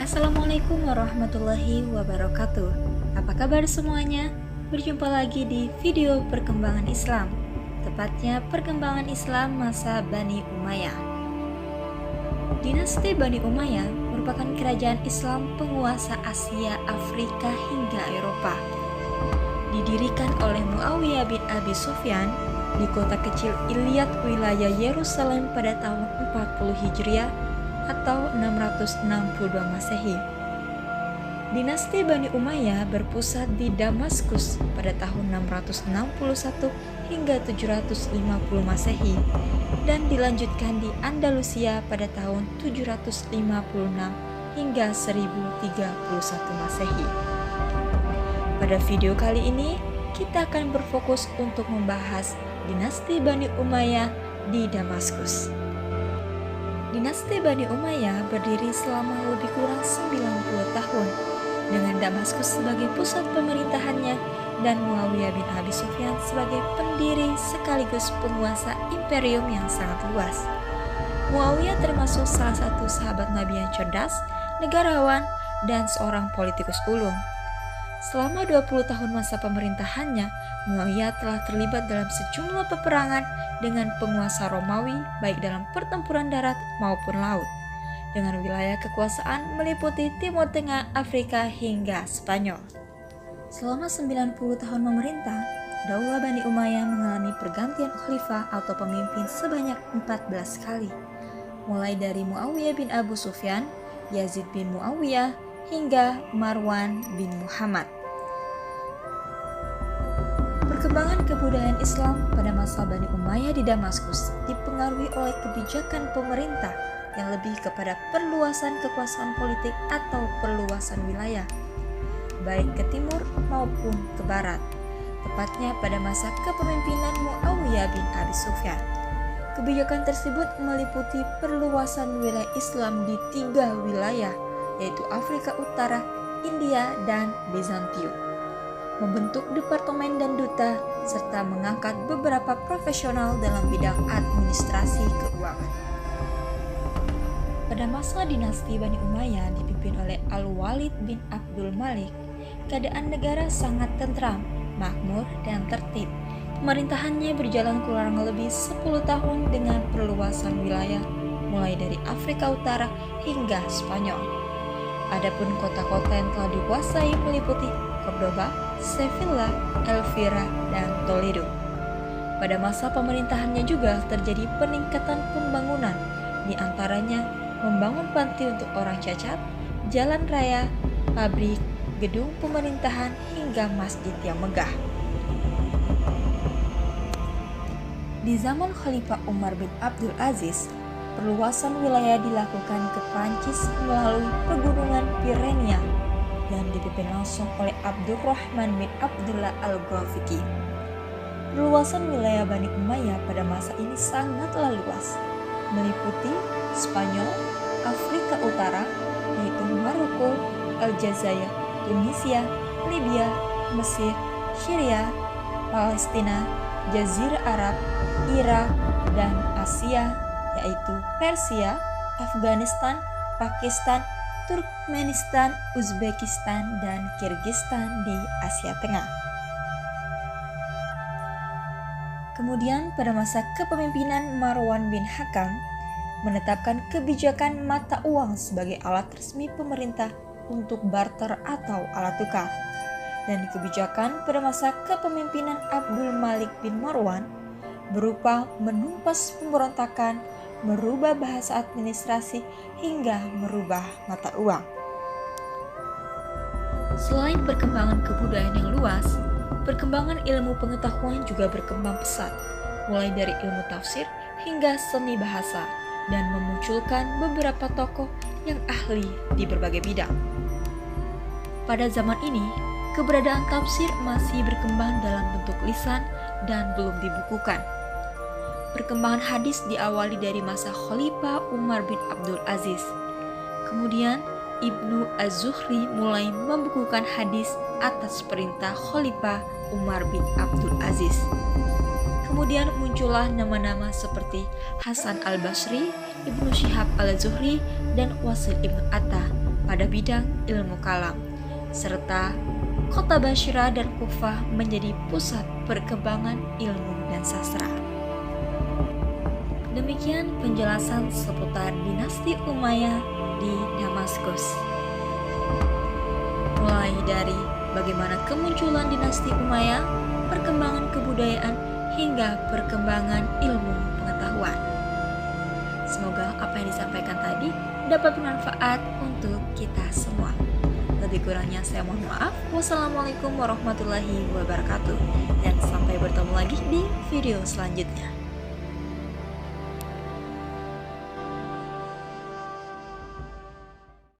Assalamualaikum warahmatullahi wabarakatuh. Apa kabar semuanya? Berjumpa lagi di video perkembangan Islam, tepatnya perkembangan Islam masa Bani Umayyah. Dinasti Bani Umayyah merupakan kerajaan Islam penguasa Asia, Afrika hingga Eropa. Didirikan oleh Muawiyah bin Abi Sufyan di kota kecil Ilyat, wilayah Yerusalem pada tahun 40 Hijriah atau 662 Masehi. Dinasti Bani Umayyah berpusat di Damaskus pada tahun 661 hingga 750 Masehi dan dilanjutkan di Andalusia pada tahun 756 hingga 1031 Masehi. Pada video kali ini, kita akan berfokus untuk membahas dinasti Bani Umayyah di Damaskus. Dinasti Bani Umayyah berdiri selama lebih kurang 90 tahun dengan Damaskus sebagai pusat pemerintahannya dan Muawiyah bin Abi Sufyan sebagai pendiri sekaligus penguasa imperium yang sangat luas. Muawiyah termasuk salah satu sahabat Nabi yang cerdas, negarawan, dan seorang politikus ulung. Selama 20 tahun masa pemerintahannya, Muawiyah telah terlibat dalam sejumlah peperangan dengan penguasa Romawi baik dalam pertempuran darat maupun laut, dengan wilayah kekuasaan meliputi Timur Tengah, Afrika hingga Spanyol. Selama 90 tahun memerintah, Daulah Bani Umayyah mengalami pergantian khalifah atau pemimpin sebanyak 14 kali, mulai dari Muawiyah bin Abu Sufyan, Yazid bin Muawiyah, hingga Marwan bin Muhammad. Perkembangan kebudayaan Islam pada masa Bani Umayyah di Damaskus dipengaruhi oleh kebijakan pemerintah yang lebih kepada perluasan kekuasaan politik atau perluasan wilayah, baik ke timur maupun ke barat, tepatnya pada masa kepemimpinan Muawiyah bin Abi Sufyan. Kebijakan tersebut meliputi perluasan wilayah Islam di 3 wilayah, yaitu Afrika Utara, India, dan Bizantium, membentuk departemen dan duta, serta mengangkat beberapa profesional dalam bidang administrasi keuangan. Pada masa dinasti Bani Umayyah dipimpin oleh Al-Walid bin Abdul Malik, keadaan negara sangat tentram, makmur, dan tertib. Pemerintahannya berjalan kurang lebih 10 tahun dengan perluasan wilayah, mulai dari Afrika Utara hingga Spanyol. Adapun kota-kota yang telah dikuasai meliputi Cordoba, Sevilla, Elvira, dan Toledo. Pada masa pemerintahannya juga terjadi peningkatan pembangunan, di antaranya membangun panti untuk orang cacat, jalan raya, pabrik, gedung pemerintahan, hingga masjid yang megah. Di zaman Khalifah Umar bin Abdul Aziz, perluasan wilayah dilakukan ke Prancis melalui pegunungan Pirenia yang dipimpin langsung oleh Abdurrahman bin Abdullah Al-Ghafiqi. Perluasan wilayah Bani Umayyah pada masa ini sangatlah luas, meliputi Spanyol, Afrika Utara, yaitu Maroko, Aljazair, Tunisia, Libya, Mesir, Syria, Palestina, Jazirah Arab, Irak, dan Asia, yaitu Persia, Afghanistan, Pakistan, Turkmenistan, Uzbekistan, dan Kirgistan di Asia Tengah. Kemudian pada masa kepemimpinan Marwan bin Hakam menetapkan kebijakan mata uang sebagai alat resmi pemerintah untuk barter atau alat tukar. Dan kebijakan pada masa kepemimpinan Abdul Malik bin Marwan berupa menumpas pemberontakan, merubah bahasa administrasi, hingga merubah mata uang. Selain perkembangan kebudayaan yang luas, perkembangan ilmu pengetahuan juga berkembang pesat, mulai dari ilmu tafsir hingga seni bahasa, dan memunculkan beberapa tokoh yang ahli di berbagai bidang. Pada zaman ini, keberadaan tafsir masih berkembang dalam bentuk lisan dan belum dibukukan. Perkembangan hadis diawali dari masa Khalifah Umar bin Abdul Aziz. Kemudian Ibnu Az-Zuhri mulai membukukan hadis atas perintah Khalifah Umar bin Abdul Aziz. Kemudian muncullah nama-nama seperti Hasan al-Basri, Ibnu Syihab al-Zuhri, dan Wasil ibn Atta pada bidang ilmu kalam, serta kota Basra dan Kufah menjadi pusat perkembangan ilmu dan sastra. Demikian penjelasan seputar dinasti Umayyah di Damaskus. Mulai dari bagaimana kemunculan dinasti Umayyah, perkembangan kebudayaan, hingga perkembangan ilmu pengetahuan. Semoga apa yang disampaikan tadi dapat bermanfaat untuk kita semua. Lebih kurangnya saya mohon maaf. Wassalamualaikum warahmatullahi wabarakatuh. Dan sampai bertemu lagi di video selanjutnya.